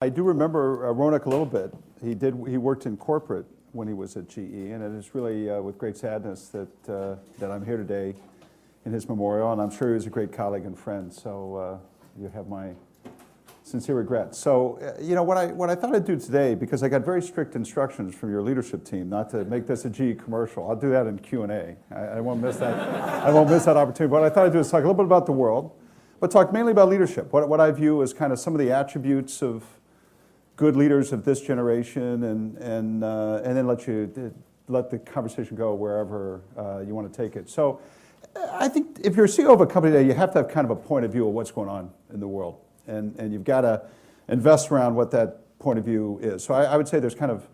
I do remember Ronak a little bit. He worked in corporate when he was at GE, and it is really with great sadness that I'm here today in his memorial, and I'm sure he was a great colleague and friend, so you have my sincere regrets. So, what I thought I'd do today, because I got very strict instructions from your leadership team not to make this a GE commercial. I'll do that in Q&A. I won't miss that. I won't miss that opportunity. But what I thought I'd do is talk a little bit about the world, but talk mainly about leadership. What I view as kind of some of the attributes of good leaders of this generation, and then let the conversation go wherever you want to take it. So, I think if you're a CEO of a company today, you have to have kind of a point of view of what's going on in the world. And you've got to invest around what that point of view is. So I would say there's kind of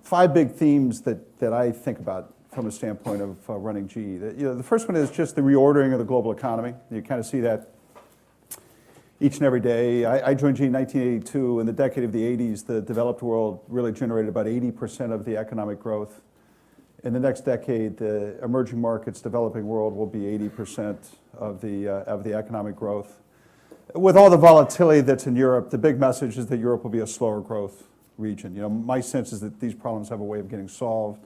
5 big themes that I think about from a standpoint of running GE. The first one is just the reordering of the global economy. You kind of see that each and every day. I joined GE in 1982. In the decade of the 80s, the developed world really generated about 80% of the economic growth. In the next decade, the emerging markets, developing world will be 80% of the economic growth. With all the volatility that's in Europe, the big message is that Europe will be a slower growth region. My sense is that these problems have a way of getting solved.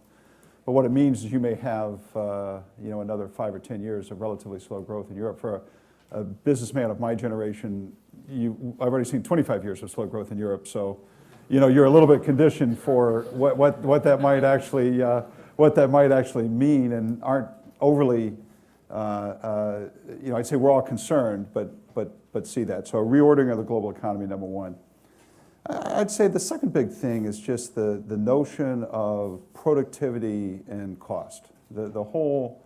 But what it means is you may have, another 5 or 10 years of relatively slow growth in Europe. For a businessman of my generation, I've already seen 25 years of slow growth in Europe. So, you're a little bit conditioned for what that might actually mean, and aren't overly. I'd say we're all concerned, but see that. So a reordering of the global economy, number one. I'd say the second big thing is just the notion of productivity and cost. The whole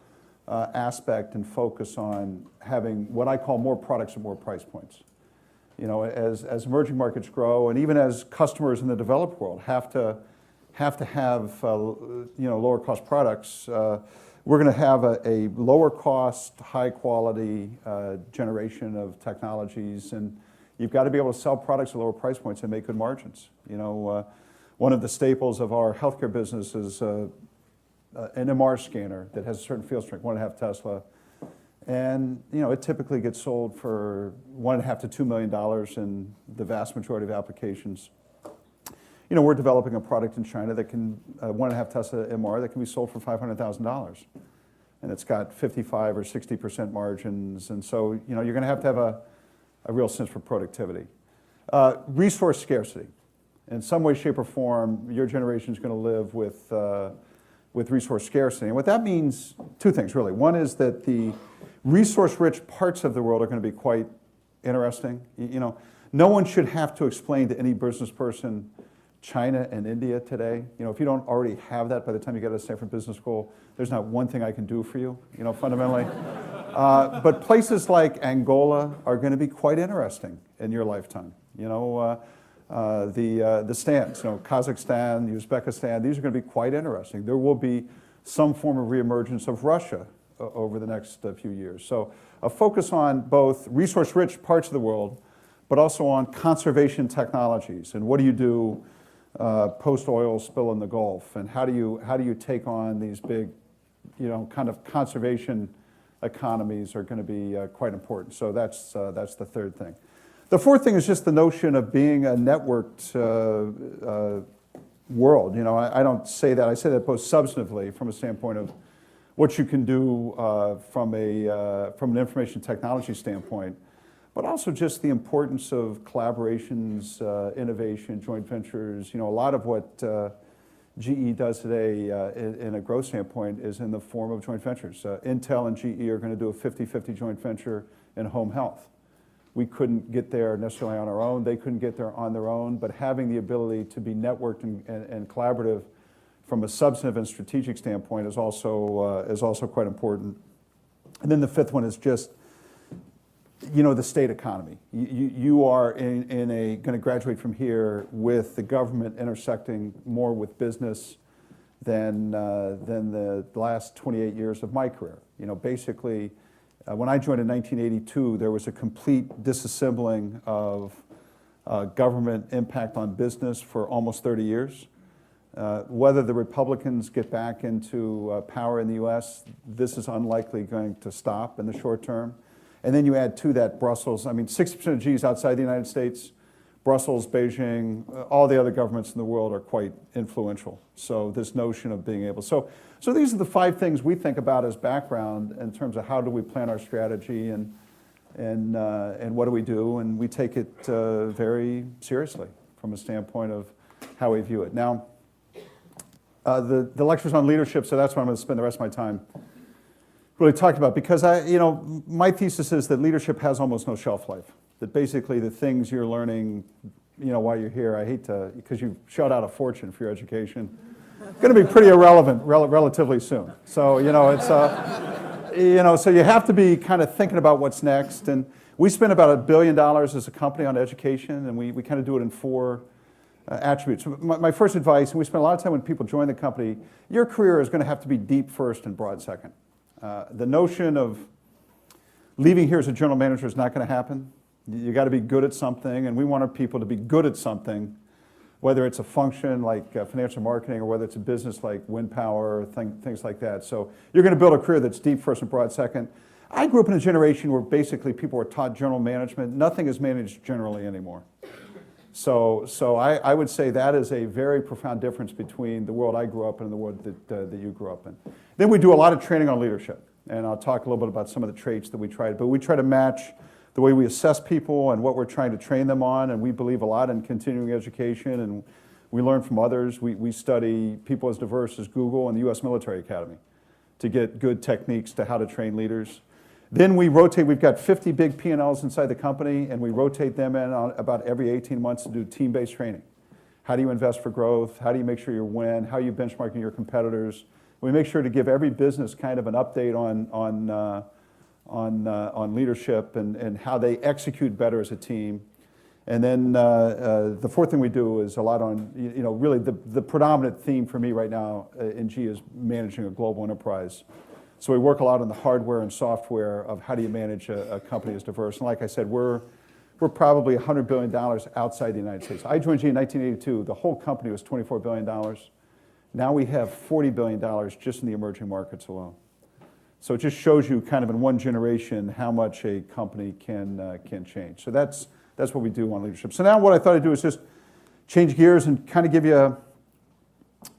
aspect and focus on having what I call more products at more price points. As emerging markets grow, and even as customers in the developed world have to have lower cost products, we're going to have a lower cost, high quality generation of technologies, and you've got to be able to sell products at lower price points and make good margins. One of the staples of our healthcare business is an MR scanner that has a certain field strength, 1.5 Tesla, and it typically gets sold for $1.5 to $2 million in the vast majority of applications. We're developing a product in China that can, 1.5 Tesla MR that can be sold for $500,000. And it's got 55 or 60% margins. And so, you're going to have a real sense for productivity. Resource scarcity. In some way, shape, or form, your generation is going to live with resource scarcity. And what that means, 2 things, really. One is that the resource-rich parts of the world are going to be quite interesting. No one should have to explain to any business person China and India today. If you don't already have that by the time you get out of Stanford Business School, there's not one thing I can do for you, fundamentally. But places like Angola are going to be quite interesting in your lifetime. The stands, Kazakhstan, Uzbekistan, these are going to be quite interesting. There will be some form of reemergence of Russia over the next few years. So a focus on both resource-rich parts of the world, but also on conservation technologies. And what do you do post-oil spill in the Gulf, and how do you take on these big, kind of conservation economies are going to be quite important. So that's the third thing. The fourth thing is just the notion of being a networked world. I don't say that. I say that both substantively from a standpoint of what you can do from an information technology standpoint, but also just the importance of collaborations, innovation, joint ventures. A lot of what GE does today in a growth standpoint is in the form of joint ventures. Intel and GE are going to do a 50-50 joint venture in home health. We couldn't get there necessarily on our own. They couldn't get there on their own, but having the ability to be networked and collaborative from a substantive and strategic standpoint is also quite important. And then the fifth one is just the state economy. You are going to graduate from here with the government intersecting more with business than the last 28 years of my career. Basically, when I joined in 1982, there was a complete disassembling of government impact on business for almost 30 years. Whether the Republicans get back into power in the U.S., this is unlikely going to stop in the short term. And then you add to that Brussels. 60% of GE is outside the United States. Brussels, Beijing, all the other governments in the world are quite influential. So this notion of being able, so these are the 5 things we think about as background in terms of how do we plan our strategy and what do we do, and we take it very seriously from a standpoint of how we view it. Now, the lecture's on leadership, so that's what I'm going to spend the rest of my time really talking about, because my thesis is that leadership has almost no shelf life. That basically the things you're learning, while you're here, I hate to, because you've shelled out a fortune for your education, going to be pretty irrelevant relatively soon. So, it's, so you have to be kind of thinking about what's next. And we spend about $1 billion as a company on education, and we kind of do it in 4 attributes. My first advice, and we spend a lot of time when people join the company, your career is going to have to be deep first and broad second. The notion of leaving here as a general manager is not going to happen. You got to be good at something, and we want our people to be good at something, whether it's a function like financial marketing or whether it's a business like wind power, things like that. So you're going to build a career that's deep first and broad second. I grew up in a generation where basically people were taught general management. Nothing is managed generally anymore. So I would say that is a very profound difference between the world I grew up in and the world that you grew up in. Then we do a lot of training on leadership, and I'll talk a little bit about some of the traits that we tried, but we try to match the way we assess people and what we're trying to train them on, and we believe a lot in continuing education, and we learn from others. We study people as diverse as Google and the U.S. Military Academy to get good techniques to how to train leaders. Then we rotate. We've got 50 big P&Ls inside the company, and we rotate them in on about every 18 months to do team-based training. How do you invest for growth? How do you make sure you win? How are you benchmarking your competitors? We make sure to give every business kind of an update on leadership and how they execute better as a team. And then the 4th thing we do is a lot on, really the predominant theme for me right now in G is managing a global enterprise. So we work a lot on the hardware and software of how do you manage a company as diverse. And like I said, we're probably $100 billion outside the United States. I joined G in 1982. The whole company was $24 billion. Now we have $40 billion just in the emerging markets alone. So it just shows you kind of in one generation how much a company can change. So that's what we do on leadership. So now what I thought I'd do is just change gears and kind of give you,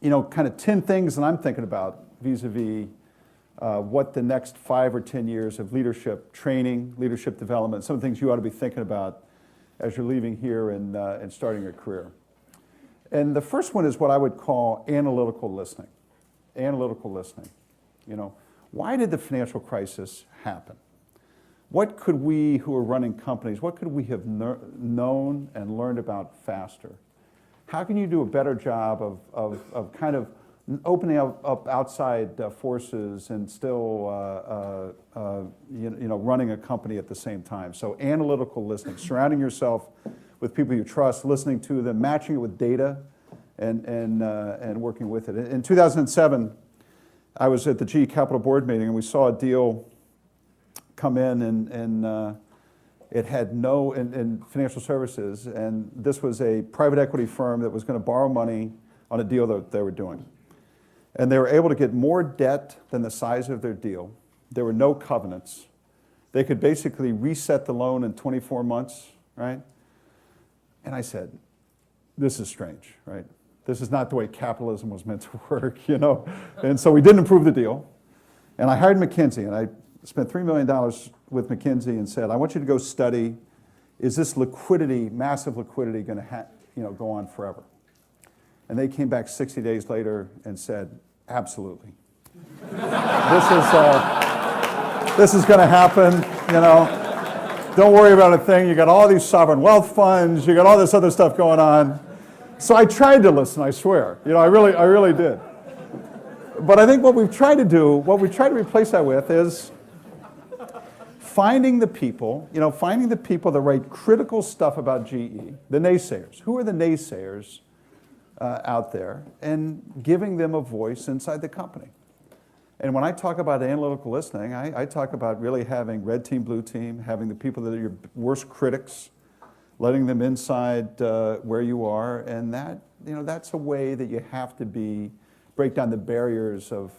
kind of 10 things that I'm thinking about vis-a-vis what the next 5 or 10 years of leadership training, leadership development, some of the things you ought to be thinking about as you're leaving here and starting your career. And the first one is what I would call analytical listening. Analytical listening. Why did the financial crisis happen? What could we who are running companies, what could we have known and learned about faster? How can you do a better job of kind of opening up outside forces and still running a company at the same time? So analytical listening, surrounding yourself with people you trust, listening to them, matching it with data, and working with it. In 2007, I was at the GE Capital Board meeting, and we saw a deal come in, and it had in financial services, and this was a private equity firm that was going to borrow money on a deal that they were doing. And they were able to get more debt than the size of their deal. There were no covenants. They could basically reset the loan in 24 months, right? And I said, this is strange, right? This is not the way capitalism was meant to work, And so we didn't approve the deal. And I hired McKinsey, and I spent $3 million with McKinsey and said, I want you to go study, is this liquidity, massive liquidity, going to go on forever? And they came back 60 days later and said, absolutely. This is going to happen, Don't worry about a thing. You got all these sovereign wealth funds. You got all this other stuff going on. So I tried to listen, I swear. I really did. But I think what we've tried to do, what we try to replace that with is finding the people, that write critical stuff about GE, the naysayers. Who are the naysayers out there? And giving them a voice inside the company. And when I talk about analytical listening, I talk about really having red team, blue team, having the people that are your worst critics, letting them inside where you are, and that's a way that you have to break down the barriers of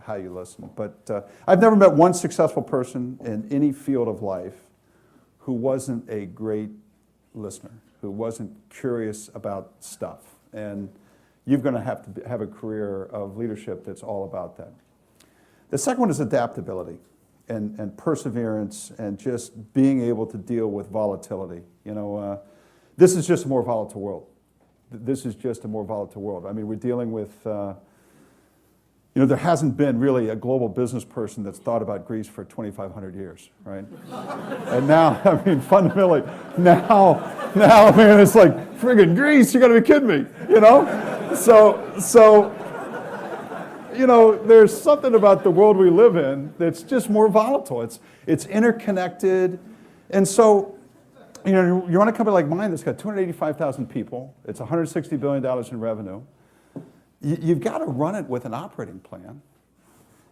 how you listen. But I've never met one successful person in any field of life who wasn't a great listener, who wasn't curious about stuff. And you're going to have a career of leadership that's all about that. The second one is adaptability and perseverance and just being able to deal with volatility. This is just a more volatile world. This is just a more volatile world. I mean, we're dealing with, there hasn't been really a global business person that's thought about Greece for 2,500 years, right? And now, I mean, fundamentally, now, man, it's like, friggin' Greece, you gotta be kidding me, So, there's something about the world we live in that's just more volatile. It's interconnected. And so, you run a company like mine that's got 285,000 people. It's $160 billion in revenue. You've got to run it with an operating plan.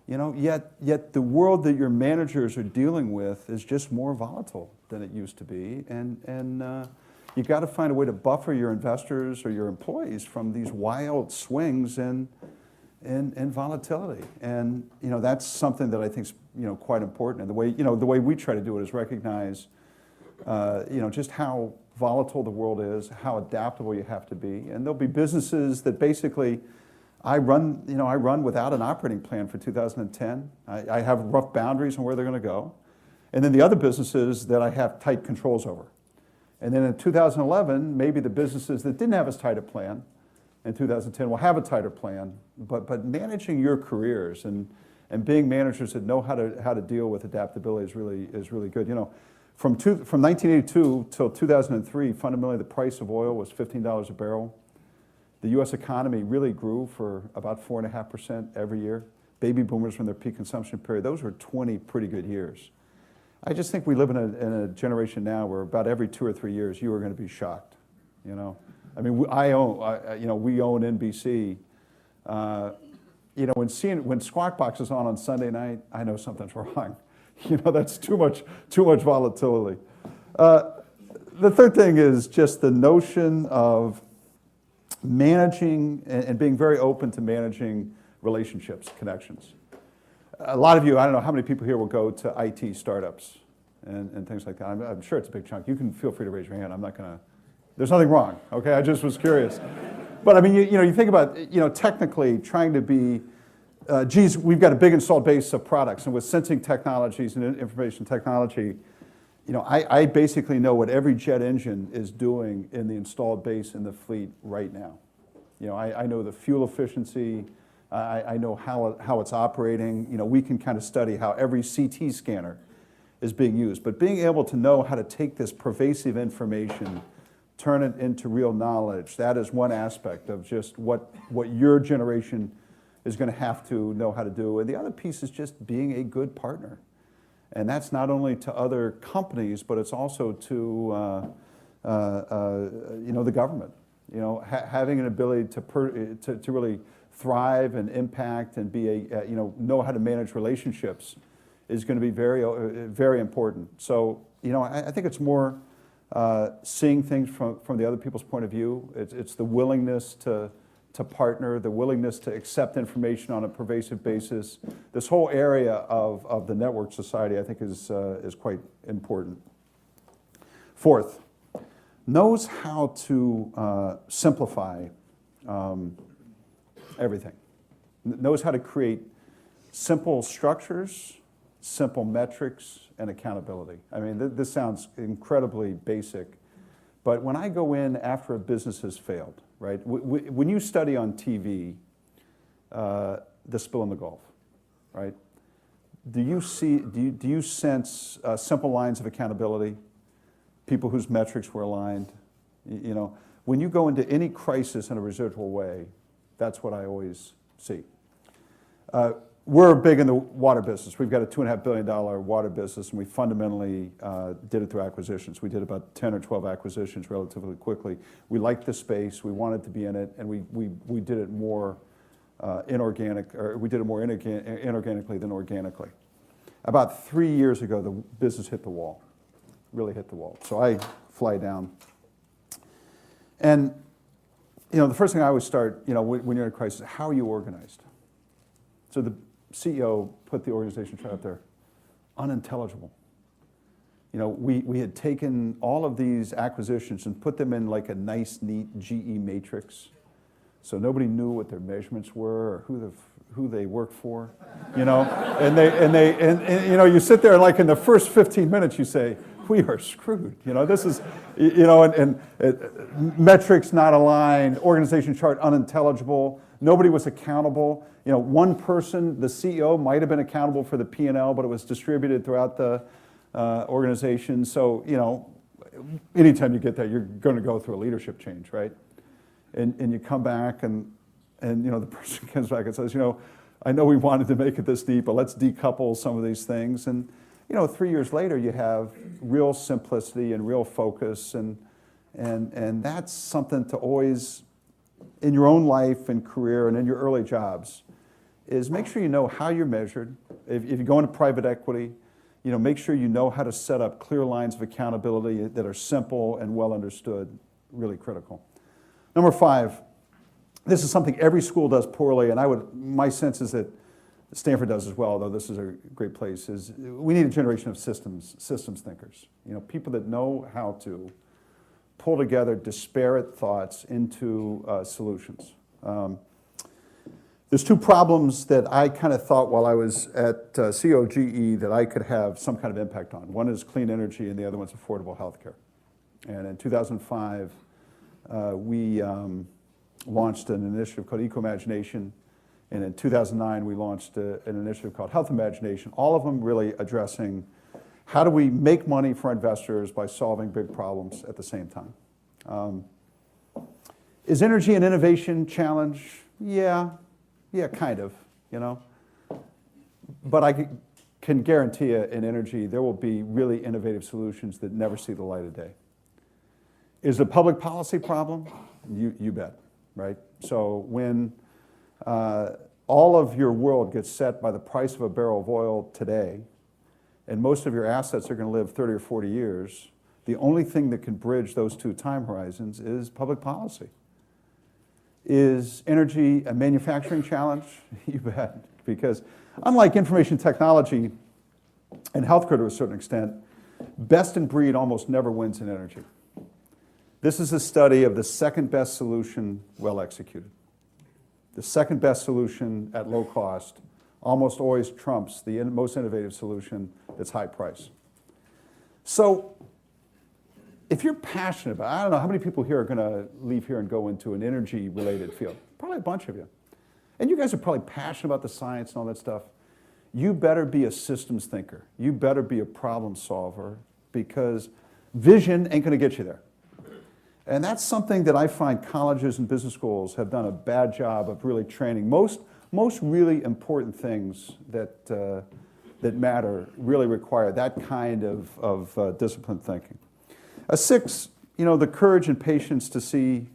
Yet the world that your managers are dealing with is just more volatile than it used to be. And you've got to find a way to buffer your investors or your employees from these wild swings and volatility. And that's something that I think is quite important. And the way we try to do it is recognize just how volatile the world is, how adaptable you have to be. And there'll be businesses that basically I run without an operating plan for 2010. I have rough boundaries on where they're going to go. And then the other businesses that I have tight controls over. And then in 2011, maybe the businesses that didn't have as tight a plan in 2010 will have a tighter plan. But managing your careers and being managers that know how to deal with adaptability is really good. From 1982 till 2003, fundamentally the price of oil was $15 a barrel. The U.S. economy really grew for about 4.5% every year. Baby boomers were in their peak consumption period. Those were 20 pretty good years. I just think we live in a generation now where about every 2 or 3 years you are going to be shocked. I mean, we own NBC. When Squawk Box is on Sunday night, I know something's wrong. That's too much volatility. The third thing is just the notion of managing and being very open to managing relationships, connections. A lot of you, I don't know how many people here will go to IT startups and things like that. I'm sure it's a big chunk. You can feel free to raise your hand. I'm not going to, there's nothing wrong, okay? I just was curious. But I mean, you think about, technically trying to be, we've got a big installed base of products, and with sensing technologies and information technology, I basically know what every jet engine is doing in the installed base in the fleet right now. I know the fuel efficiency, I know how it's operating. We can kind of study how every CT scanner is being used. But being able to know how to take this pervasive information, turn it into real knowledge, that is one aspect of just what your generation is going to have to know how to do. And the other piece is just being a good partner. And that's not only to other companies, but it's also to the government. Having an ability to really thrive and impact and be know how to manage relationships is going to be very, very important. So I think it's more seeing things from the other people's point of view. It's the willingness to partner, the willingness to accept information on a pervasive basis. This whole area of the network society, I think, is quite important. Fourth, knows how to simplify everything. Knows how to create simple structures, simple metrics, and accountability. I mean, this sounds incredibly basic, but when I go in after a business has failed, right? When you study on TV the spill in the Gulf, right? Do you sense simple lines of accountability? People whose metrics were aligned? When you go into any crisis in a residual way, that's what I always see. We're big in the water business. We've got a $2.5 billion water business, and we fundamentally did it through acquisitions. We did about 10 or 12 acquisitions relatively quickly. We liked the space, we wanted to be in it, and we did it more inorganically than organically. About 3 years ago, the business hit the wall, really hit the wall. So I fly down. And the first thing I always start, when you're in a crisis, how are you organized? So the CEO put the organization chart up there. Unintelligible. we had taken all of these acquisitions and put them in like a nice, neat GE matrix. So nobody knew what their measurements were or who they worked for, and you sit there like in the first 15 minutes you say, we are screwed. This is, metrics not aligned, organization chart unintelligible. Nobody was accountable. One person, the CEO, might have been accountable for the P&L, but it was distributed throughout the organization. So, anytime you get that, you're going to go through a leadership change, right? And you come back and the person comes back and says, I know we wanted to make it this deep, but let's decouple some of these things. And 3 years later, you have real simplicity and real focus, and that's something to always, in your own life and career and in your early jobs, is make sure you know how you're measured. If you go into private equity, make sure you know how to set up clear lines of accountability that are simple and well understood, really critical. Number 5, this is something every school does poorly, and my sense is that Stanford does as well, though this is a great place, is we need a generation of systems thinkers. People that know how to pull together disparate thoughts into solutions. There's 2 problems that I kind of thought while I was at COGE that I could have some kind of impact on. One is clean energy and the other one's affordable healthcare. And in 2005, we launched an initiative called Eco-Imagination. And in 2009, we launched an initiative called Health Imagination, all of them really addressing how do we make money for investors by solving big problems at the same time. Is energy an innovation challenge? Yeah, kind of, But I can guarantee you in energy, there will be really innovative solutions that never see the light of day. Is it a public policy problem? You bet, right? So when all of your world gets set by the price of a barrel of oil today, and most of your assets are going to live 30 or 40 years, the only thing that can bridge those 2 time horizons is public policy. Is energy a manufacturing challenge? You bet, because unlike information technology and healthcare to a certain extent, best in breed almost never wins in energy. This is a study of the second best solution well executed. The second best solution at low cost almost always trumps the most innovative solution that's high price. So if you're passionate about, I don't know, how many people here are going to leave here and go into an energy-related field? Probably a bunch of you. And you guys are probably passionate about the science and all that stuff. You better be a systems thinker. You better be a problem solver, because vision ain't going to get you there. And that's something that I find colleges and business schools have done a bad job of really training. Most really important things that matter really require that kind of disciplined thinking. 6, the courage and patience to see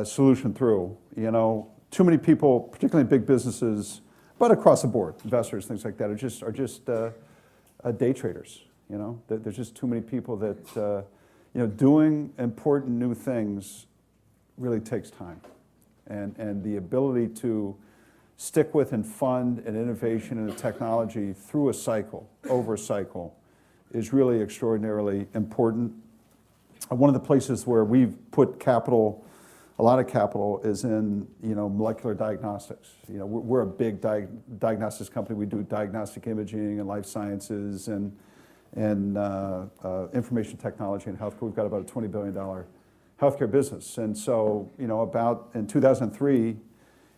solution through. Too many people, particularly in big businesses, but across the board, investors, things like that, are just day traders. There's just too many people that doing important new things really takes time, and the ability to stick with and fund an innovation and a technology through a cycle, over a cycle, is really extraordinarily important. One of the places where we've put capital, a lot of capital, is in molecular diagnostics. We're a big diagnostics company. We do diagnostic imaging and life sciences and information technology and healthcare. We've got about a $20 billion healthcare business. And so, about in 2003,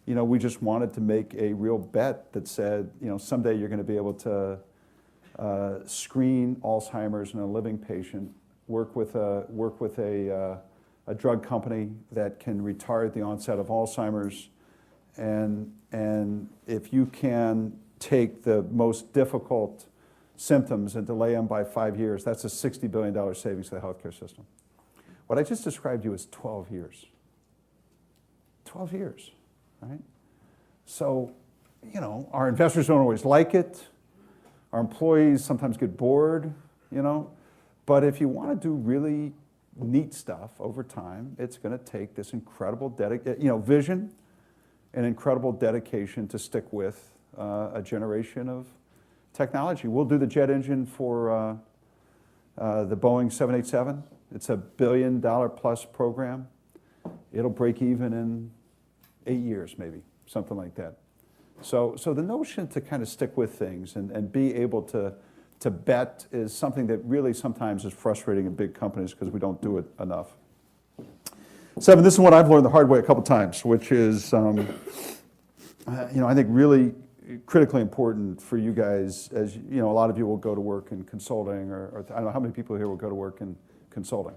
we just wanted to make a real bet that said, someday you're going to be able to screen Alzheimer's in a living patient, work with a drug company that can retard the onset of Alzheimer's, and if you can take the most difficult symptoms and delay them by 5 years, that's a $60 billion savings to the healthcare system. What I just described to you is 12 years. 12 years, right? So, our investors don't always like it. Our employees sometimes get bored, But if you want to do really neat stuff over time, it's going to take this incredible vision and incredible dedication to stick with a generation of technology. We'll do the jet engine for The Boeing 787, it's a $1 billion plus program. It'll break even in 8 years, maybe, something like that. So the notion to kind of stick with things and be able to bet is something that really sometimes is frustrating in big companies because we don't do it enough. 7, this is what I've learned the hard way a couple times, which is, I think really critically important for you guys. As you know, a lot of you will go to work in consulting, or I don't know how many people here will go to work in consulting.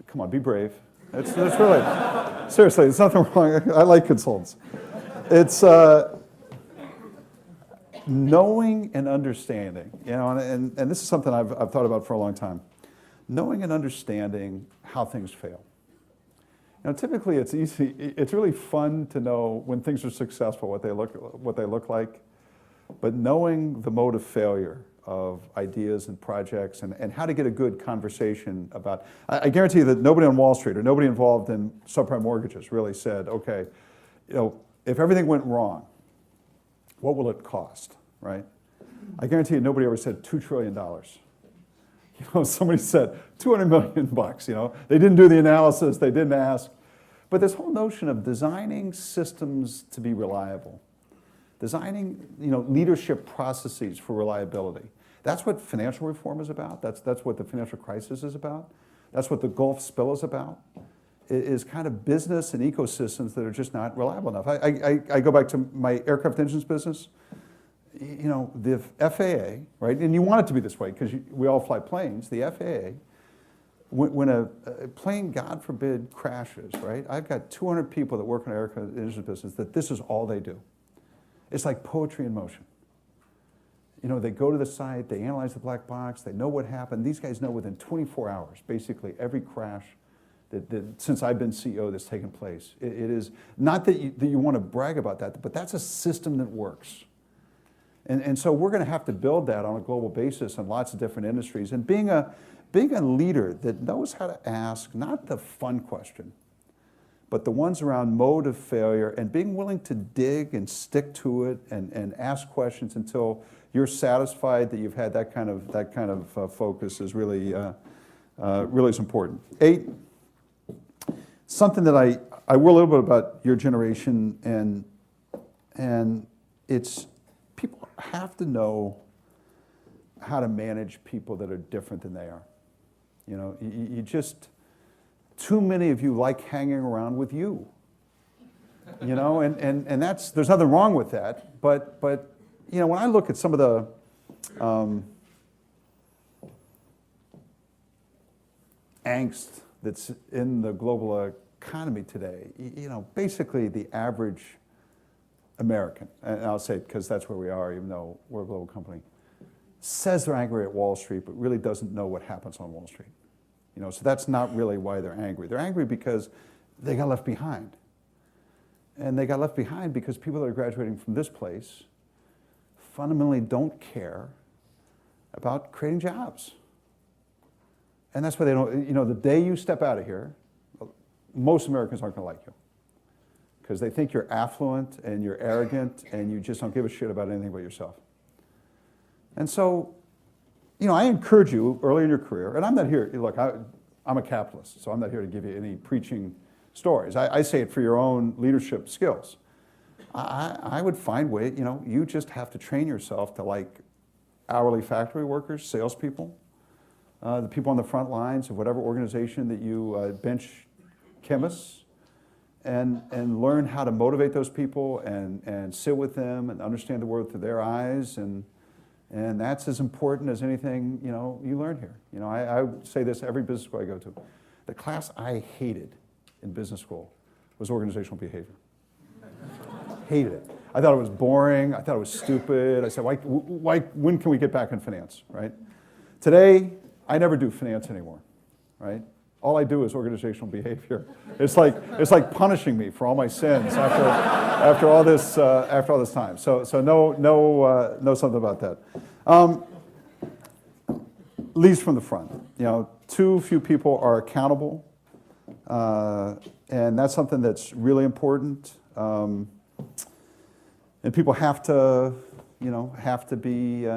Come on, be brave. It's really, seriously, there's nothing wrong. I like consultants. It's knowing and understanding, and this is something I've thought about for a long time. Knowing and understanding how things fail. Typically it's easy. It's really fun to know when things are successful, what they look like, but knowing the mode of failure of ideas and projects and how to get a good conversation about. I guarantee you that nobody on Wall Street or nobody involved in subprime mortgages really said, okay, if everything went wrong, what will it cost, right? I guarantee you nobody ever said $2 trillion. Somebody said $200 million, They didn't do the analysis, they didn't ask. But this whole notion of designing systems to be reliable, designing, leadership processes for reliability. That's what financial reform is about. That's what the financial crisis is about. That's what the Gulf spill is about. It is kind of business and ecosystems that are just not reliable enough. I go back to my aircraft engines business. The FAA, right? And you want it to be this way because we all fly planes. The FAA, when a plane, God forbid, crashes, right? I've got 200 people that work in our aircraft engines business that this is all they do. It's like poetry in motion. They go to the site, they analyze the black box, they know what happened. These guys know within 24 hours, basically every crash that since I've been CEO that's taken place. It is not that you want to brag about that, but that's a system that works. And so we're going to have to build that on a global basis in lots of different industries. And being a leader that knows how to ask, not the fun question, but the ones around mode of failure, and being willing to dig and stick to it and ask questions until you're satisfied that you've had that kind of focus is really is important. 8, something that I worry a little bit about your generation, and it's people have to know how to manage people that are different than they are. You just, too many of you like hanging around with you. And that's, there's nothing wrong with that, but when I look at some of the angst that's in the global economy today, basically the average American, and I'll say it because that's where we are, even though we're a global company, says they're angry at Wall Street, but really doesn't know what happens on Wall Street. So that's not really why they're angry. They're angry because they got left behind. And they got left behind because people that are graduating from this place fundamentally don't care about creating jobs. And that's why they don't, the day you step out of here, most Americans aren't going to like you. Because they think you're affluent and you're arrogant and you just don't give a shit about anything but yourself. And so, I encourage you early in your career, and I'm not here, look, I'm a capitalist, so I'm not here to give you any preaching stories. I say it for your own leadership skills. I would find ways, you just have to train yourself to like hourly factory workers, salespeople, the people on the front lines of whatever organization that you bench chemists, and learn how to motivate those people and sit with them and understand the world through their eyes, and that's as important as anything you learn here. I say this every business school I go to. The class I hated in business school was organizational behavior. Hated it. I thought it was boring. I thought it was stupid. I said, when can we get back in finance, right? Today, I never do finance anymore, right? All I do is organizational behavior. It's like punishing me for all my sins after all this time. So know something about that. Leads from the front. Too few people are accountable, and that's something that's really important. And people have to be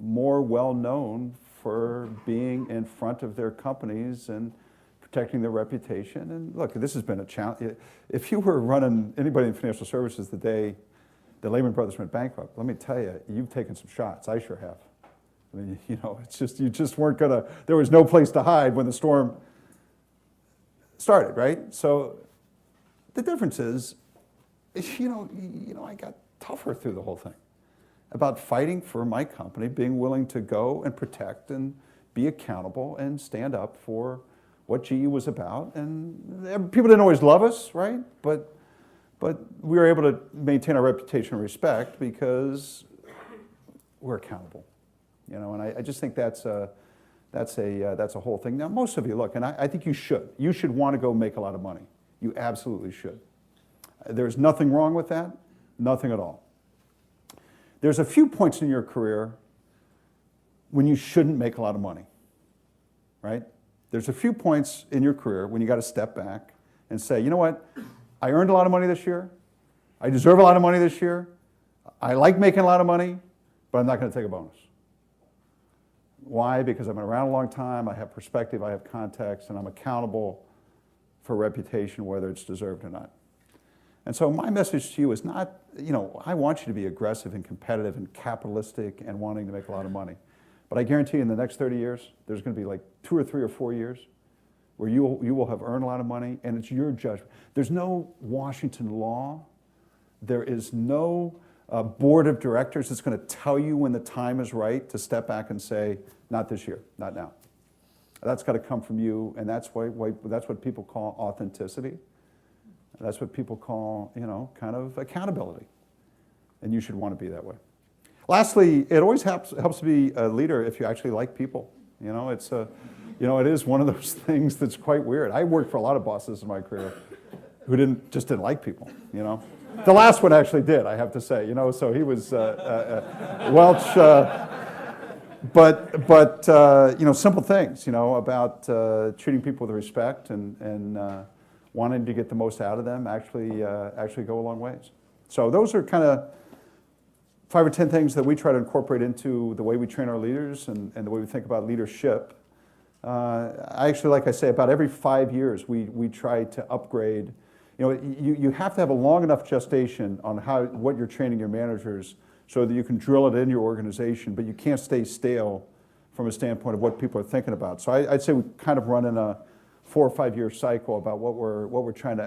more well-known for being in front of their companies and protecting their reputation. And look, this has been a challenge. If you were running anybody in financial services the day the Lehman Brothers went bankrupt, let me tell you, you've taken some shots. I sure have. I mean, it's just, you just weren't gonna, there was no place to hide when the storm started, right? So the difference is, I got tougher through the whole thing about fighting for my company, being willing to go and protect and be accountable and stand up for what GE was about. And people didn't always love us, right? But we were able to maintain our reputation and respect because we're accountable. And I just think that's a whole thing. Now, most of you, look, and I think you should. You should want to go make a lot of money. You absolutely should. There's nothing wrong with that, nothing at all. There's a few points in your career when you shouldn't make a lot of money, right? There's a few points in your career when you got to step back and say, you know what? I earned a lot of money this year. I deserve a lot of money this year. I like making a lot of money, but I'm not going to take a bonus. Why? Because I've been around a long time, I have perspective, I have context, and I'm accountable for reputation, whether it's deserved or not. And so my message to you is not, I want you to be aggressive and competitive and capitalistic and wanting to make a lot of money. But I guarantee you in the next 30 years, there's going to be like 2 or 3 or 4 years where you will have earned a lot of money, and it's your judgment. There's no Washington law. There is no board of directors that's going to tell you when the time is right to step back and say, not this year, not now. That's got to come from you, and that's what people call authenticity. That's what people call, kind of accountability. And you should want to be that way. Lastly, it always helps to be a leader if you actually like people. It is one of those things that's quite weird. I worked for a lot of bosses in my career who just didn't like people, The last one actually did, I have to say, so he was Welch. But simple things, about treating people with respect and wanting to get the most out of them actually go a long ways. So those are kind of 5 or 10 things that we try to incorporate into the way we train our leaders and the way we think about leadership. Like I say, about every 5 years we try to upgrade. You have to have a long enough gestation on what you're training your managers so that you can drill it in your organization, but you can't stay stale from a standpoint of what people are thinking about. So I'd say we kind of run in a 4 or 5 year cycle about how we're trying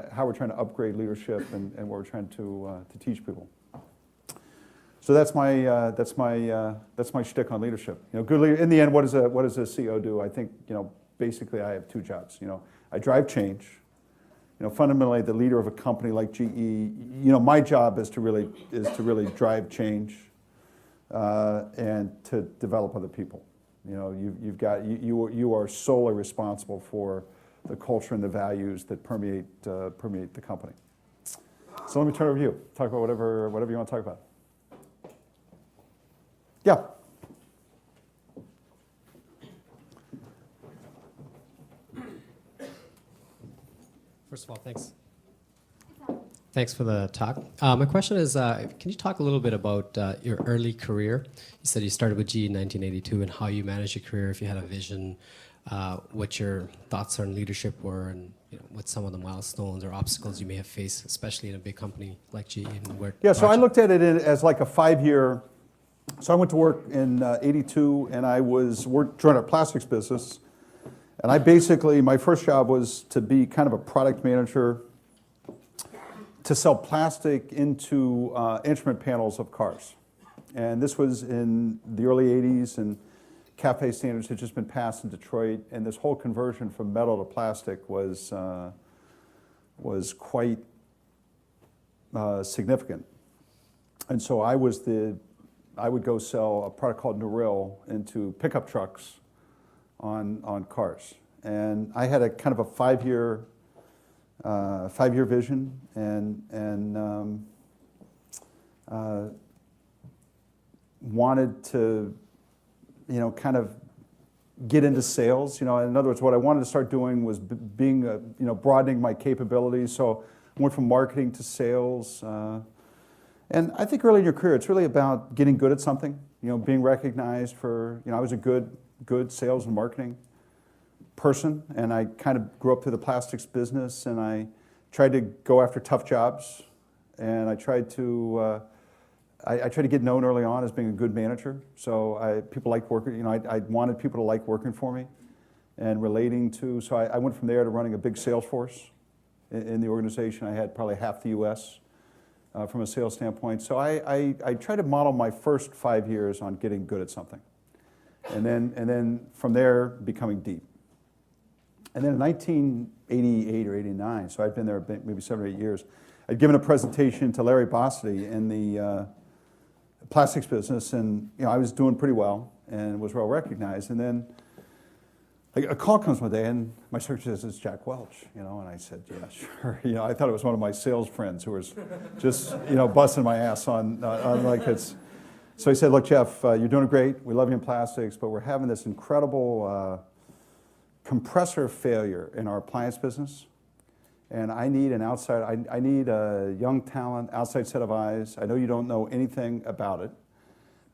to upgrade leadership and what we're trying to teach people. So that's my shtick on leadership. Good leader. In the end, what does a CEO do? I think basically I have 2 jobs. I drive change. Fundamentally, the leader of a company like GE. My job is to really drive change and to develop other people. You are solely responsible for the culture and the values that permeate the company. So let me turn it over to you. Talk about whatever you want to talk about. Yeah. First of all, thanks. Thanks for the talk. My question is, can you talk a little bit about your early career? You said you started with GE in 1982 and how you managed your career, if you had a vision, what your thoughts on leadership were, and what some of the milestones or obstacles you may have faced, especially in a big company like GE. So I looked at it as like a 5-year. So I went to work in 82, and I joined our plastics business. And my first job was to be kind of a product manager to sell plastic into instrument panels of cars. And this was in the early 80s, and CAFE standards had just been passed in Detroit, and this whole conversion from metal to plastic was quite significant. And so I would go sell a product called Noril into pickup trucks on cars. And I had a kind of a 5-year vision and wanted to, kind of get into sales. In other words, what I wanted to start doing was broadening my capabilities. So I went from marketing to sales. And I think early in your career, it's really about getting good at something, being recognized for, I was a good sales and marketing person, and I kind of grew up through the plastics business, and I tried to go after tough jobs, and I tried to get known early on as being a good manager. So people liked working, I wanted people to like working for me and relating to, so I went from there to running a big sales force in the organization. I had probably half the US from a sales standpoint. So I tried to model my first 5 years on getting good at something. And then from there, becoming deep. And then in 1988 or 89, so I'd been there maybe 7 or 8 years, I'd given a presentation to Larry Bossidy in the plastics business, and I was doing pretty well and was well recognized. And then a call comes one day, and my secretary says, "It's Jack Welch," and I said, "Yeah, sure." I thought it was one of my sales friends who was just busting my ass on like it's. So he said, "Look, Jeff, you're doing great. We love you in plastics, but we're having this incredible compressor failure in our appliance business, and I need an outside. I need a young talent, outside set of eyes. I know you don't know anything about it,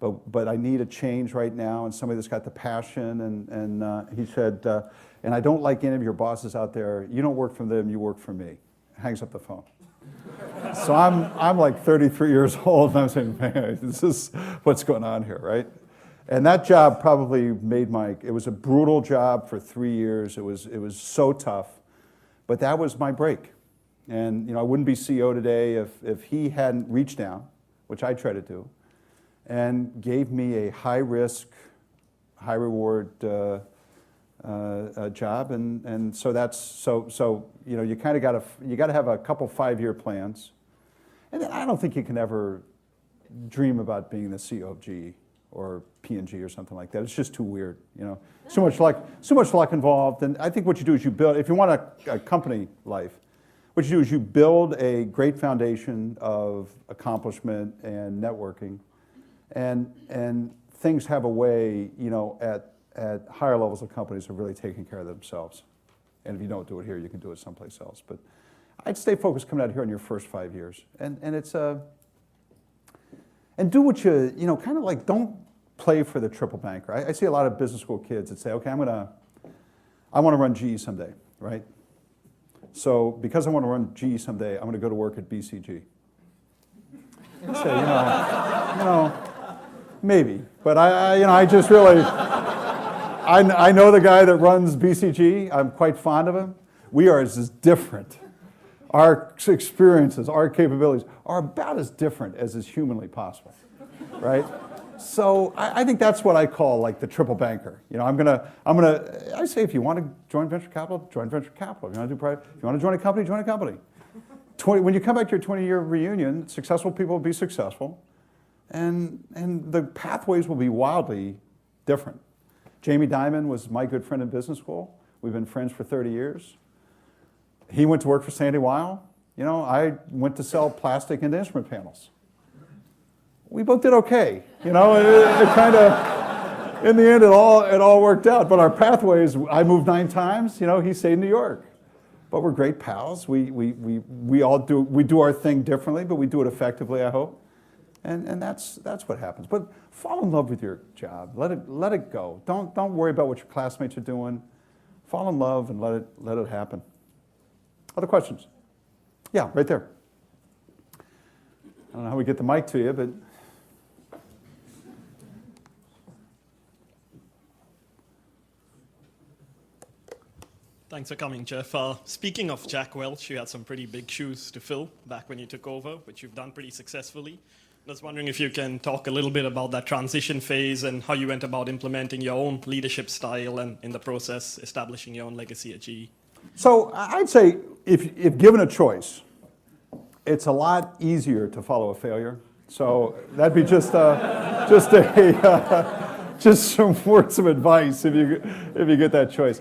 but I need a change right now, and somebody that's got the passion." And he said, "And I don't like any of your bosses out there. You don't work for them. You work for me." Hangs up the phone. So I'm like 33 years old, and I'm saying, "Man, this is what's going on here, right?" And that job probably it was a brutal job for 3 years. It was so tough, but that was my break. And I wouldn't be CEO today if he hadn't reached down, which I try to do, and gave me a high risk, high reward job. And so that's so you kind of got to have a couple 5-year plans, and then I don't think you can ever dream about being the CEO of GE or P&G or something like that. It's just too weird, So much luck involved. And I think what you do is you build. If you want a company life, what you do is you build a great foundation of accomplishment and networking, and things have a way, at higher levels of companies of really taking care of themselves. And if you don't do it here, you can do it someplace else. But I'd stay focused coming out here in your first 5 years, and it's and do what you kind of like. Don't play for the triple banker. I see a lot of business school kids that say, "Okay, I want to run GE someday," right? So because I want to run GE someday, I'm going to go to work at BCG. I say, maybe, but I just really, I know the guy that runs BCG. I'm quite fond of him. We are as different. Our experiences, our capabilities are about as different as is humanly possible, right? So I think that's what I call like the triple banker. I say if you want to join venture capital, join venture capital. If you want to do private, if you want to join a company, join a company. When you come back to your 20-year reunion, successful people will be successful, and the pathways will be wildly different. Jamie Dimon was my good friend in business school. We've been friends for 30 years. He went to work for Sandy Weil. I went to sell plastic and instrument panels. We both did okay. It kind of, in the end, it all worked out. But our pathways, I moved 9 times. He stayed in New York. But we're great pals. We all do our thing differently, but we do it effectively, I hope. And that's what happens. But fall in love with your job. Let it go. Don't worry about what your classmates are doing. Fall in love and let it happen. Other questions? Yeah, right there. I don't know how we get the mic to you, but thanks for coming, Jeff. Speaking of Jack Welch, you had some pretty big shoes to fill back when you took over, which you've done pretty successfully. I was wondering if you can talk a little bit about that transition phase and how you went about implementing your own leadership style and, in the process, establishing your own legacy at GE. So I'd say if given a choice, it's a lot easier to follow a failure. So that'd be just some words of advice if you get that choice.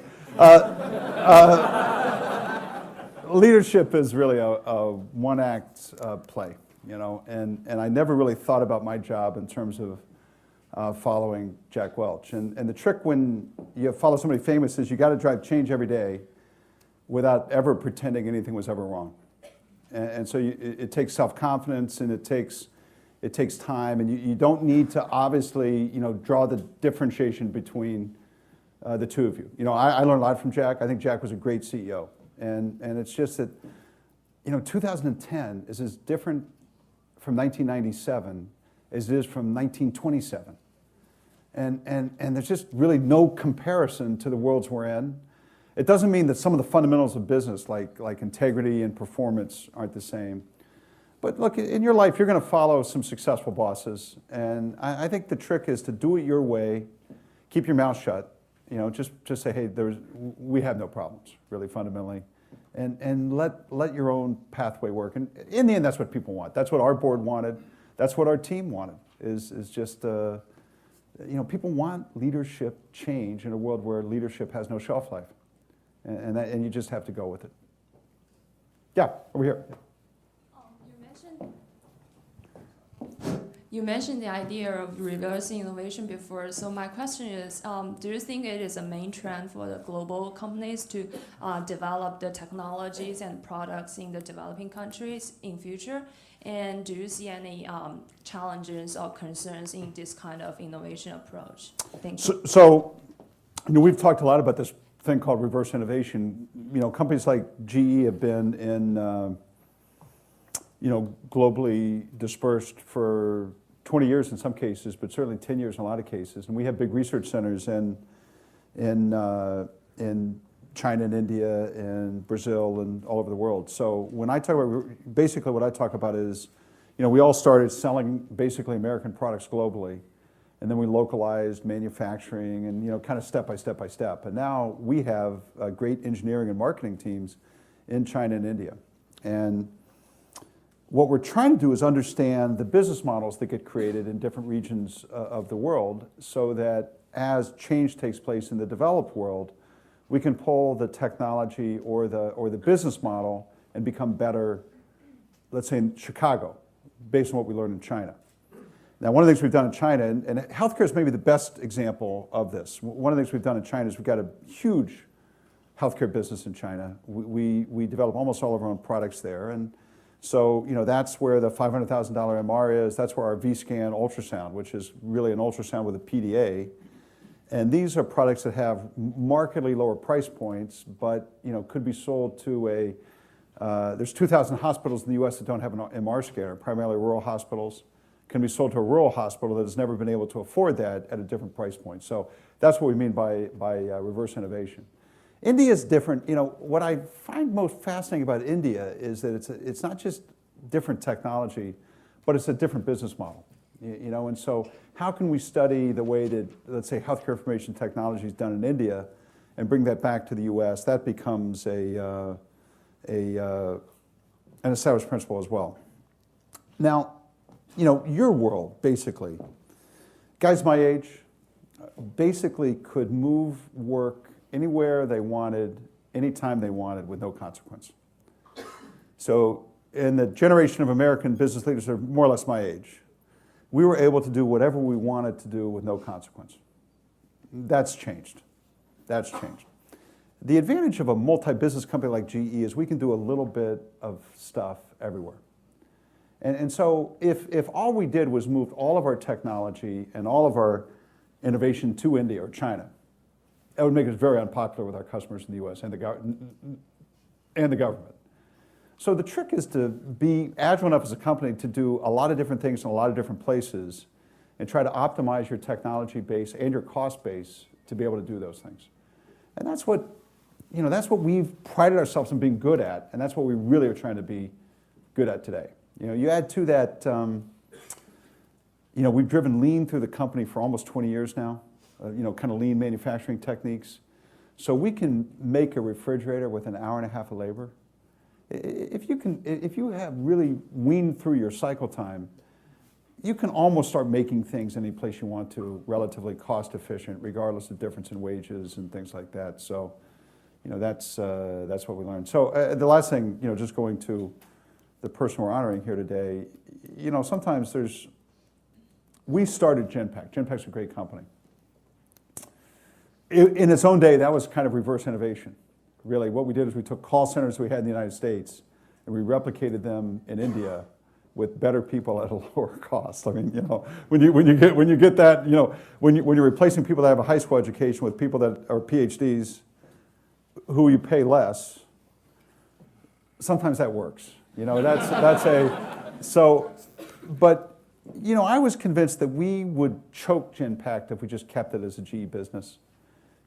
Leadership is really a one-act play, and I never really thought about my job in terms of following Jack Welch. And the trick when you follow somebody famous is you got to drive change every day without ever pretending anything was ever wrong. And so it takes self-confidence, and it takes It takes time, and you don't need to obviously, draw the differentiation between the two of you. I learned a lot from Jack. I think Jack was a great CEO. And it's just that, 2010 is as different from 1997 as it is from 1927. And there's just really no comparison to the worlds we're in. It doesn't mean that some of the fundamentals of business, like integrity and performance, aren't the same. But look, in your life, you're going to follow some successful bosses. And I think the trick is to do it your way, keep your mouth shut, just say, hey, we have no problems, really fundamentally. And let your own pathway work. And in the end, that's what people want. That's what our board wanted. That's what our team wanted, is just, people want leadership change in a world where leadership has no shelf life. And you just have to go with it. Yeah, over here. You mentioned the idea of reverse innovation before. So my question is, do you think it is a main trend for the global companies to develop the technologies and products in the developing countries in future? And do you see any challenges or concerns in this kind of innovation approach? Thank you. So we've talked a lot about this thing called reverse innovation. Companies like GE have been in globally dispersed for 20 years in some cases, but certainly 10 years in a lot of cases. And we have big research centers in China and India and Brazil and all over the world. So when I talk about, basically what I talk about is, we all started selling basically American products globally, and then we localized manufacturing and, kind of step by step by step. And now we have great engineering and marketing teams in China and India. And what we're trying to do is understand the business models that get created in different regions of the world, so that as change takes place in the developed world, we can pull the technology or the business model and become better, let's say in Chicago, based on what we learned in China. Now, one of the things we've done in China, and healthcare is maybe the best example of this. One of the things we've done in China is we've got a huge healthcare business in China. We develop almost all of our own products there. And so, that's where the $500,000 MR is. That's where our V-Scan ultrasound, which is really an ultrasound with a PDA. And these are products that have markedly lower price points, but, could be sold to there's 2,000 hospitals in the U.S. that don't have an MR scanner, primarily rural hospitals. Can be sold to a rural hospital that has never been able to afford that at a different price point. So that's what we mean by reverse innovation. India is different. What I find most fascinating about India is that it's not just different technology, but it's a different business model. And so how can we study the way that, let's say, healthcare information technology is done in India and bring that back to the U.S.? That becomes an established principle as well. Now, your world, basically, guys my age, basically could move work anywhere they wanted, anytime they wanted, with no consequence. So in the generation of American business leaders that are more or less my age, we were able to do whatever we wanted to do with no consequence. That's changed. That's changed. The advantage of a multi-business company like GE is we can do a little bit of stuff everywhere. And so if all we did was move all of our technology and all of our innovation to India or China, that would make us very unpopular with our customers in the U.S. and the government. So the trick is to be agile enough as a company to do a lot of different things in a lot of different places and try to optimize your technology base and your cost base to be able to do those things. And that's what we've prided ourselves on being good at, and that's what we really are trying to be good at today. You add to that, we've driven lean through the company for almost 20 years now. Kind of lean manufacturing techniques. So we can make a refrigerator with an hour and a half of labor. If you have really weaned through your cycle time, you can almost start making things any place you want to, relatively cost efficient, regardless of difference in wages and things like that. So, that's what we learned. So the last thing, just going to the person we're honoring here today, sometimes we started Genpact. Genpact's a great company. In its own day, that was kind of reverse innovation. Really, what we did is we took call centers we had in the United States and we replicated them in India with better people at a lower cost. I mean, when you get that, when you're replacing people that have a high school education with people that are PhDs who you pay less, sometimes that works. But I was convinced that we would choke Genpact if we just kept it as a GE business.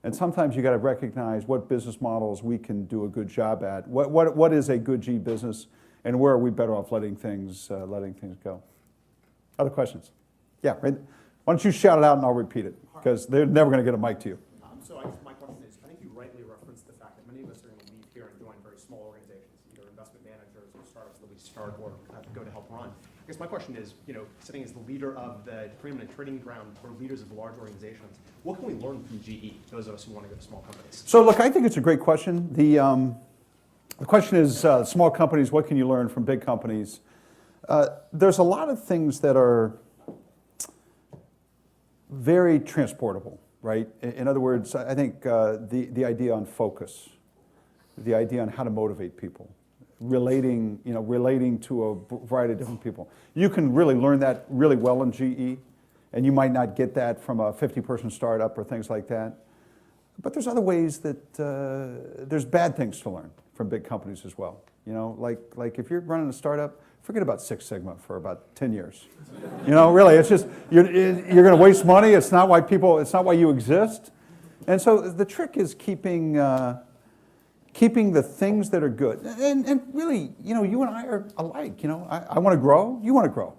And sometimes you got to recognize what business models we can do a good job at. What is a good GE business, and where are we better off letting things go? Other questions? Yeah, right. Why don't you shout it out and I'll repeat it, because they're never going to get a mic to you. So I guess my question is, I think you rightly referenced the fact that many of us are going to leave here and join very small organizations, either investment managers or startups that we start or go to help run. I guess my question is, sitting as the leader of the preeminent trading ground for leaders of large organizations, what can we learn from GE, those of us who want to go to small companies? So look, I think it's a great question. The question is, small companies, what can you learn from big companies? There's a lot of things that are very transportable, right? In other words, I think the idea on focus, the idea on how to motivate people, relating to a variety of different people. You can really learn that really well in GE, and you might not get that from a 50-person startup or things like that. But there's other ways that there's bad things to learn from big companies as well. Like if you're running a startup, forget about Six Sigma for about 10 years. Really, it's just you're going to waste money. It's not why you exist. And so the trick is keeping the things that are good. And really, you and I are alike. I want to grow. You want to grow.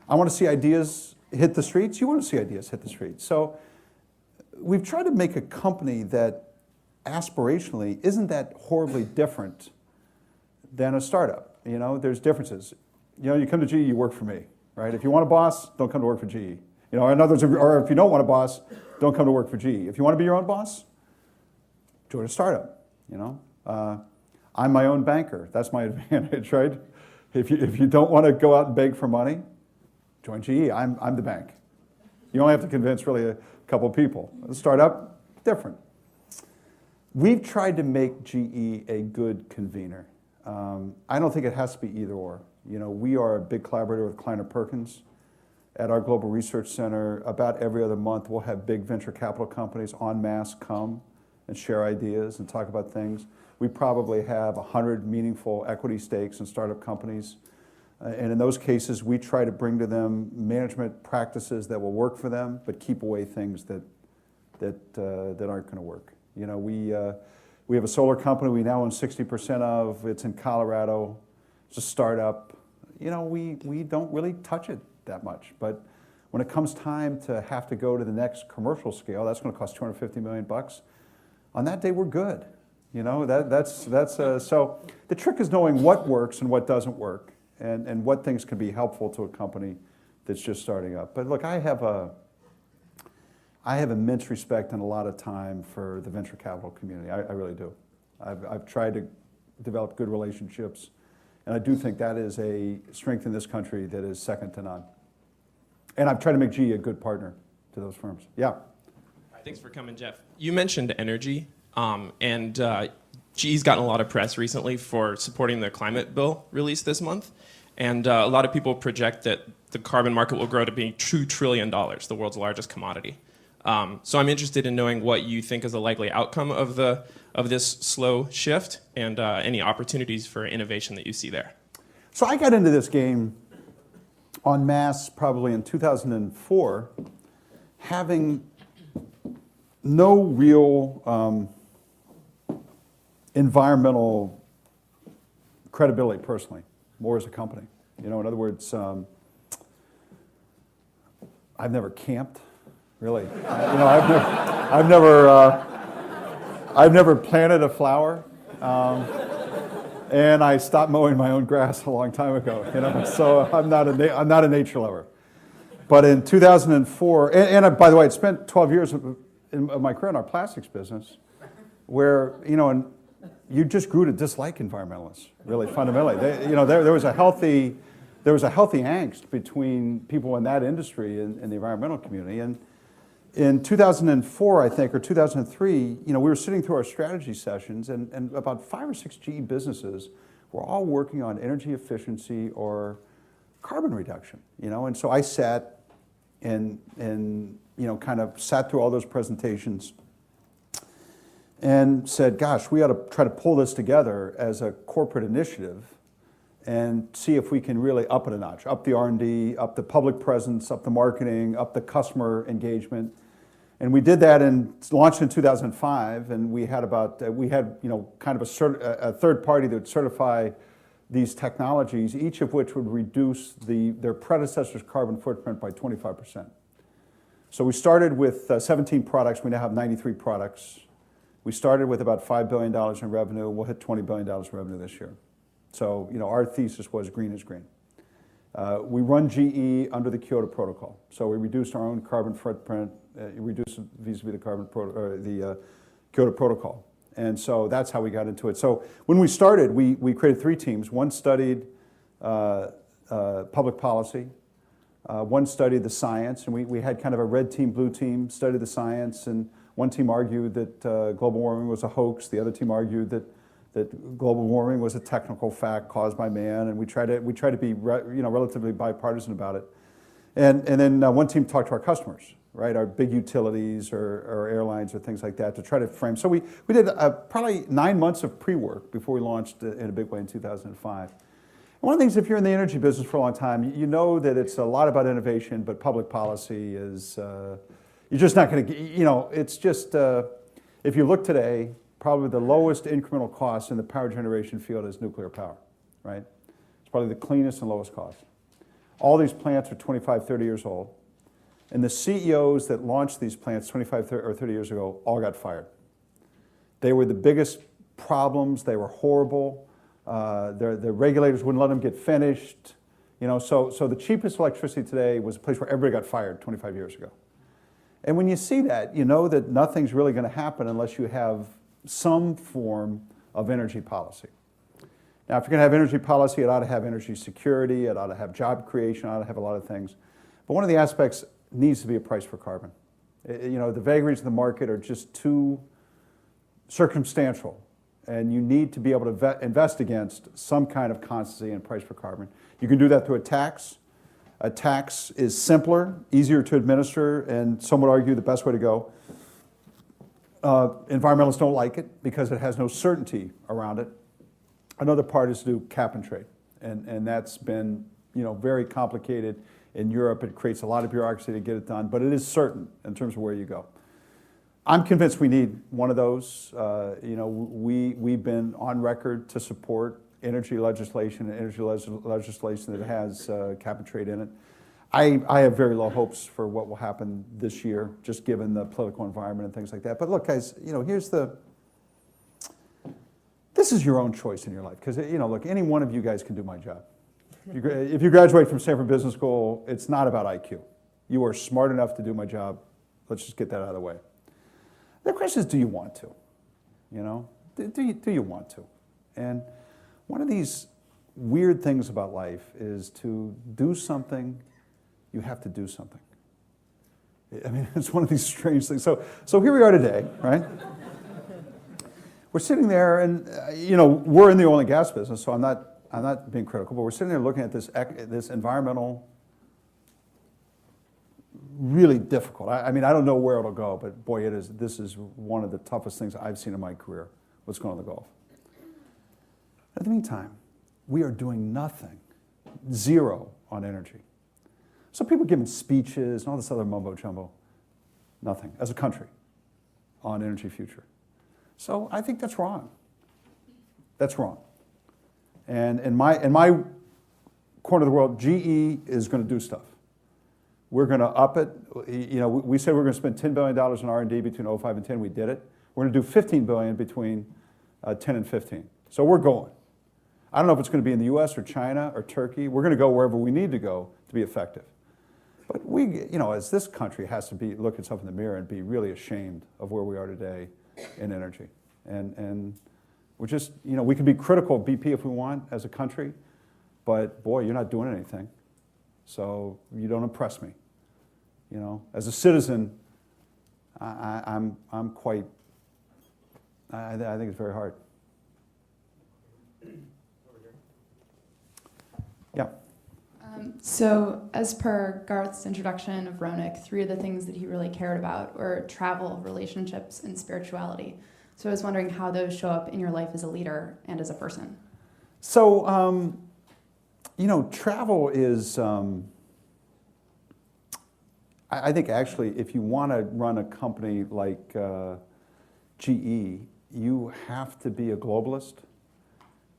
I want to see ideas hit the streets. You want to see ideas hit the streets. So we've tried to make a company that aspirationally isn't that horribly different than a startup. There's differences. You come to GE, you work for me, right? If you want a boss, don't come to work for GE. In other words, or if you don't want a boss, don't come to work for GE. If you want to be your own boss, join a startup. I'm my own banker. That's my advantage, right? If you don't want to go out and beg for money, join GE. I'm the bank. You only have to convince really a couple people. A startup, different. We've tried to make GE a good convener. I don't think it has to be either or. We are a big collaborator with Kleiner Perkins. At our Global Research Center, about every other month, we'll have big venture capital companies en masse come and share ideas and talk about things. We probably have 100 meaningful equity stakes in startup companies. And in those cases, we try to bring to them management practices that will work for them, but keep away things that aren't going to work. We have a solar company we now own 60% of. It's in Colorado. It's a startup. We don't really touch it that much. But when it comes time to have to go to the next commercial scale, that's going to cost $250 million. On that day, we're good. So the trick is knowing what works and what doesn't work, and what things can be helpful to a company that's just starting up. But look, I have immense respect and a lot of time for the venture capital community. I really do. I've tried to develop good relationships, and I do think that is a strength in this country that is second to none. And I've tried to make GE a good partner to those firms. Yeah. Thanks for coming, Jeff. You mentioned energy, and GE's gotten a lot of press recently for supporting the climate bill released this month. And a lot of people project that the carbon market will grow to be $2 trillion, the world's largest commodity. So I'm interested in knowing what you think is the likely outcome of this slow shift, and any opportunities for innovation that you see there. So I got into this game en masse probably in 2004, having no real environmental credibility personally, more as a company. In other words, I've never camped, really. I've never planted a flower, and I stopped mowing my own grass a long time ago. So I'm not a nature lover. But in 2004, and by the way, I spent 12 years of my career in our plastics business, where and you just grew to dislike environmentalists, really fundamentally. There was a healthy angst between people in that industry and the environmental community. And in 2004, I think, or 2003, we were sitting through our strategy sessions, and about 5 or 6 GE businesses were all working on energy efficiency or carbon reduction, and so I sat and kind of sat through all those presentations and said, gosh, we ought to try to pull this together as a corporate initiative and see if we can really up it a notch, up the R&D, up the public presence, up the marketing, up the customer engagement. And we did that and launched in 2005, and we had kind of a third party that would certify these technologies, each of which would reduce their predecessor's carbon footprint by 25%. So we started with 17 products. We now have 93 products. We started with about $5 billion in revenue. We'll hit $20 billion in revenue this year. So, our thesis was green is green. We run GE under the Kyoto Protocol. So we reduced our own carbon footprint, reduced vis-a-vis the Kyoto Protocol. And so that's how we got into it. So when we started, we created 3 teams. One studied public policy. One studied the science. And we had kind of a red team, blue team, studied the science. And one team argued that global warming was a hoax. The other team argued that global warming was a technical fact caused by man, and we try to be relatively bipartisan about it. And then one team talked to our customers, right, our big utilities or airlines or things like that, to try to frame. So we did probably 9 months of pre-work before we launched in a big way in 2005. And one of the things, if you're in the energy business for a long time, you know that it's a lot about innovation, but public policy is, you're just not going to, it's just, if you look today, probably the lowest incremental cost in the power generation field is nuclear power, right? It's probably the cleanest and lowest cost. All these plants are 25, 30 years old. And the CEOs that launched these plants 25 or 30 years ago all got fired. They were the biggest problems. They were horrible. The regulators wouldn't let them get finished. So the cheapest electricity today was a place where everybody got fired 25 years ago. And when you see that, you know that nothing's really going to happen unless you have some form of energy policy. Now, if you're going to have energy policy, it ought to have energy security, it ought to have job creation, it ought to have a lot of things. But one of the aspects needs to be a price for carbon. The vagaries of the market are just too circumstantial, and you need to be able to invest against some kind of constancy and price for carbon. You can do that through a tax. A tax is simpler, easier to administer, and some would argue the best way to go. Environmentalists don't like it because it has no certainty around it. Another part is to do cap and trade, and that's been very complicated in Europe. It creates a lot of bureaucracy to get it done, but it is certain in terms of where you go. I'm convinced we need one of those. We've been on record to support energy legislation that has cap and trade in it. I have very low hopes for what will happen this year, just given the political environment and things like that. But look, guys, this is your own choice in your life. Because, look, any one of you guys can do my job. If you graduate from Stanford Business School, it's not about IQ. You are smart enough to do my job. Let's just get that out of the way. The question is, do you want to? Do you want to? And one of these weird things about life is to do something, you have to do something. I mean, it's one of these strange things. So here we are today, right? We're sitting there, and we're in the oil and gas business, so I'm not being critical, but we're sitting there looking at this environmental, really difficult. I mean, I don't know where it'll go, but boy, this is one of the toughest things I've seen in my career, what's going on in the Gulf. In the meantime, we are doing nothing, zero on energy. So people giving speeches and all this other mumbo jumbo, nothing as a country on energy future. So I think that's wrong. That's wrong. And in my corner of the world, GE is going to do stuff. We're going to up it. We said we're going to spend $10 billion in R&D between 05 and 10. We did it. We're going to do $15 billion between 10 and 15. So we're going. I don't know if it's going to be in the U.S. or China or Turkey. We're going to go wherever we need to go to be effective. But we, as this country, has to look at itself in the mirror and be really ashamed of where we are today in energy. And we're just, we can be critical of BP if we want as a country, but boy, you're not doing anything. So you don't impress me. As a citizen, I'm quite, I think it's very hard. Yeah. So, as per Garth's introduction of Ronick, 3 of the things that he really cared about were travel, relationships, and spirituality. So, I was wondering how those show up in your life as a leader and as a person. So, travel is, I think actually, if you want to run a company like GE, you have to be a globalist.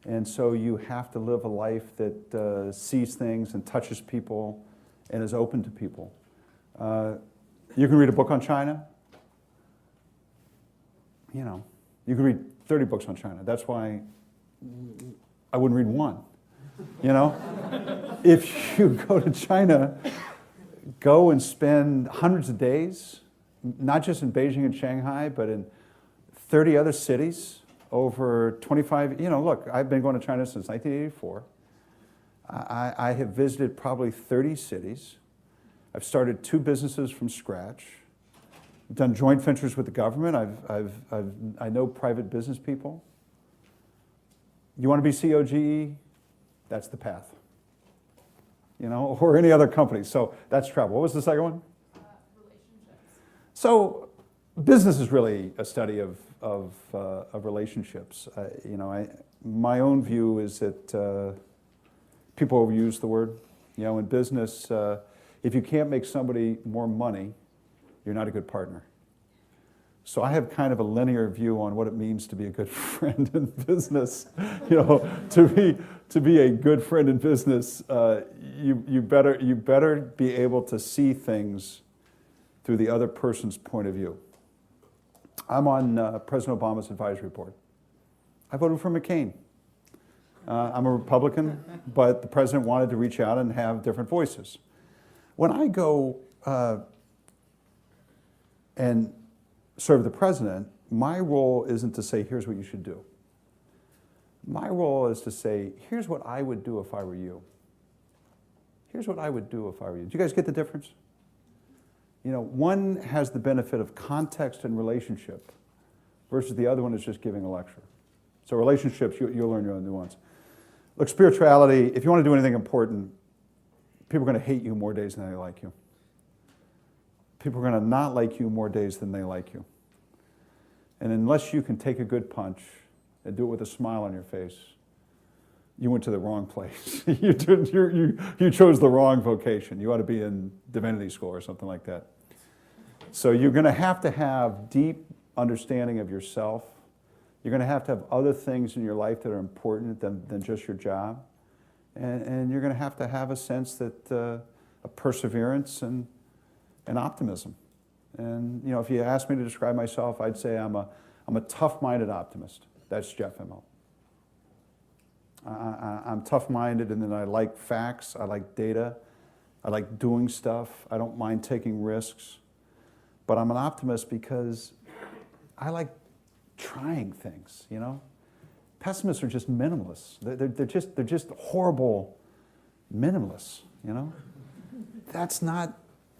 And so you have to live a life that sees things and touches people and is open to people. You can read a book on China. You can read 30 books on China. That's why I wouldn't read one. If you go to China, go and spend hundreds of days, not just in Beijing and Shanghai, but in 30 other cities over 25, look, I've been going to China since 1984. I have visited probably 30 cities. I've started 2 businesses from scratch. I've done joint ventures with the government. I know private business people. You want to be CEO GE? That's the path. Or any other company. So that's travel. What was the second one? Relationships. So business is really a study of relationships. My own view is that people overuse the word. In business, if you can't make somebody more money, you're not a good partner. So I have kind of a linear view on what it means to be a good friend in business. To be a good friend in business, you better be able to see things through the other person's point of view. I'm on President Obama's advisory board. I voted for McCain. I'm a Republican, but the president wanted to reach out and have different voices. When I go and serve the president, my role isn't to say, here's what you should do. My role is to say, here's what I would do if I were you. Here's what I would do if I were you. Do you guys get the difference? One has the benefit of context and relationship versus the other one is just giving a lecture. So relationships, you'll learn your own nuance. Look, spirituality, if you want to do anything important, people are going to hate you more days than they like you. People are going to not like you more days than they like you. And unless you can take a good punch and do it with a smile on your face, you went to the wrong place. You chose the wrong vocation. You ought to be in divinity school or something like that. So you're going to have deep understanding of yourself. You're going to have other things in your life that are important than just your job. And you're going to have a sense that of perseverance and optimism. And if you ask me to describe myself, I'd say I'm a tough-minded optimist. That's Jeff Immelt. I'm tough-minded, and then I like facts, I like data, I like doing stuff, I don't mind taking risks. But I'm an optimist because I like trying things, Pessimists are just minimalists. They're just horrible minimalists, That's not,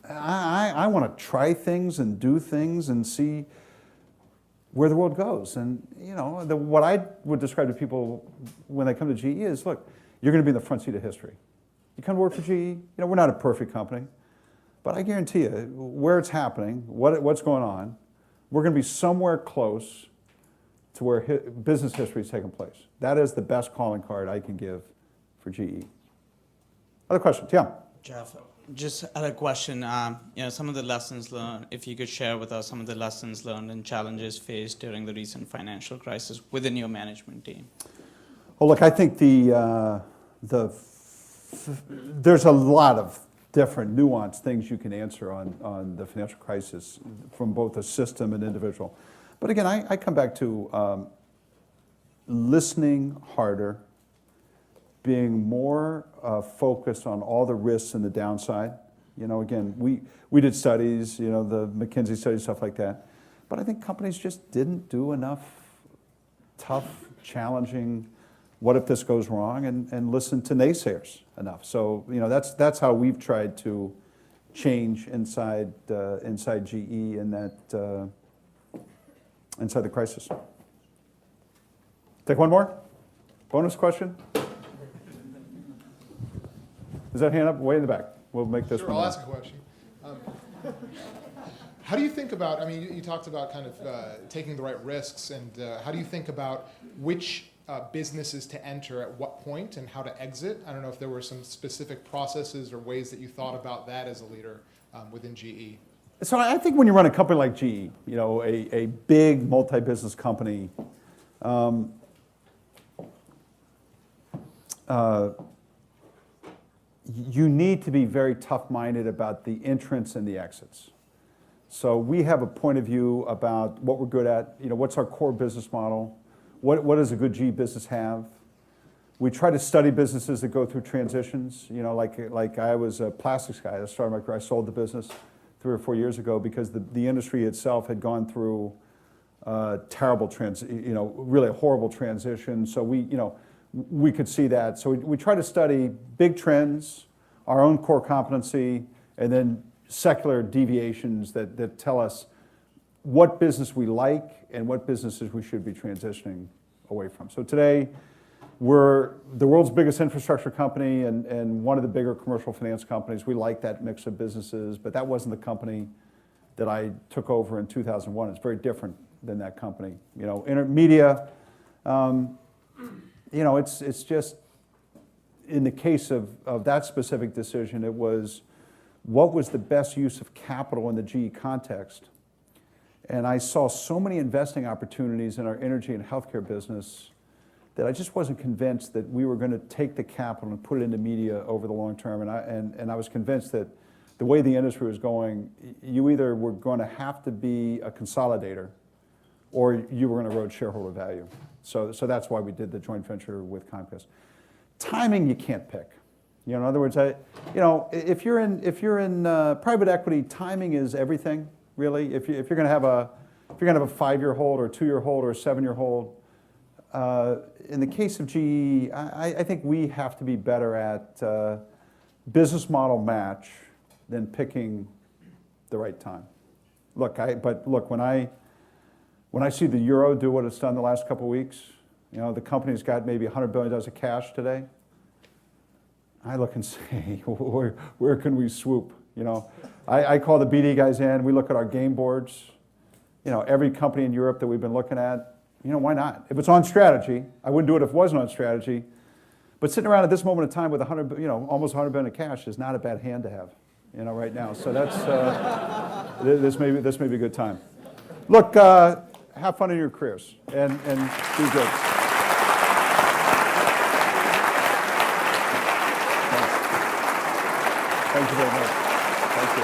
I want to try things and do things and see where the world goes. And, what I would describe to people when they come to GE is, look, you're going to be in the front seat of history. You come to work for GE, we're not a perfect company, but I guarantee you, where it's happening, what's going on, we're going to be somewhere close to where business history is taking place. That is the best calling card I can give for GE. Other questions? Yeah. Jeff, just had a question. Some of the lessons learned, if you could share with us some of the lessons learned and challenges faced during the recent financial crisis within your management team. Well, look, I think there's a lot of different nuanced things you can answer on the financial crisis from both a system and individual. But again, I come back to listening harder, being more focused on all the risks and the downside. Again, we did studies, the McKinsey studies, stuff like that. But I think companies just didn't do enough tough, challenging, what if this goes wrong, and listen to naysayers enough. So, that's how we've tried to change inside GE in that inside the crisis. Take one more. Bonus question. Is that hand up? Way in the back. We'll make this Sure, one. I'll ask a question. How do you think about, I mean, you talked about kind of taking the right risks, and how do you think about which businesses to enter at what point and how to exit? I don't know if there were some specific processes or ways that you thought about that as a leader within GE. So I think when you run a company like GE, a big multi-business company, you need to be very tough-minded about the entrance and the exits. So we have a point of view about what we're good at, what's our core business model, what does a good GE business have. We try to study businesses that go through transitions, like I was a plastics guy. I started my career, I sold the business 3 or 4 years ago because the industry itself had gone through terrible really a horrible transition. So we could see that. So we try to study big trends, our own core competency, and then secular deviations that tell us what business we like and what businesses we should be transitioning away from. So today, we're the world's biggest infrastructure company and one of the bigger commercial finance companies. We like that mix of businesses, but that wasn't the company that I took over in 2001. It's very different than that company. Media, it's just, in the case of that specific decision, it was what was the best use of capital in the GE context. And I saw so many investing opportunities in our energy and healthcare business that I just wasn't convinced that we were going to take the capital and put it into media over the long term. And I was convinced that the way the industry was going, you either were going to have to be a consolidator or you were going to erode shareholder value. So that's why we did the joint venture with Comcast. Timing, you can't pick. In other words, if you're in private equity, timing is everything, really. If you're going to have a 5-year hold or a 2-year hold or a 7-year hold, in the case of GE, I think we have to be better at business model match than picking the right time. Look, when I see the euro do what it's done the last couple of weeks, the company's got maybe $100 billion of cash today. I look and say, where can we swoop? I call the BD guys in. We look at our game boards. Every company in Europe that we've been looking at. Why not? If it's on strategy, I wouldn't do it if it wasn't on strategy. But sitting around at this moment in time with almost $100 billion of cash is not a bad hand to have, right now. So that's this may be a good time. Look, have fun in your careers and be good. Thank you very much. Thank you.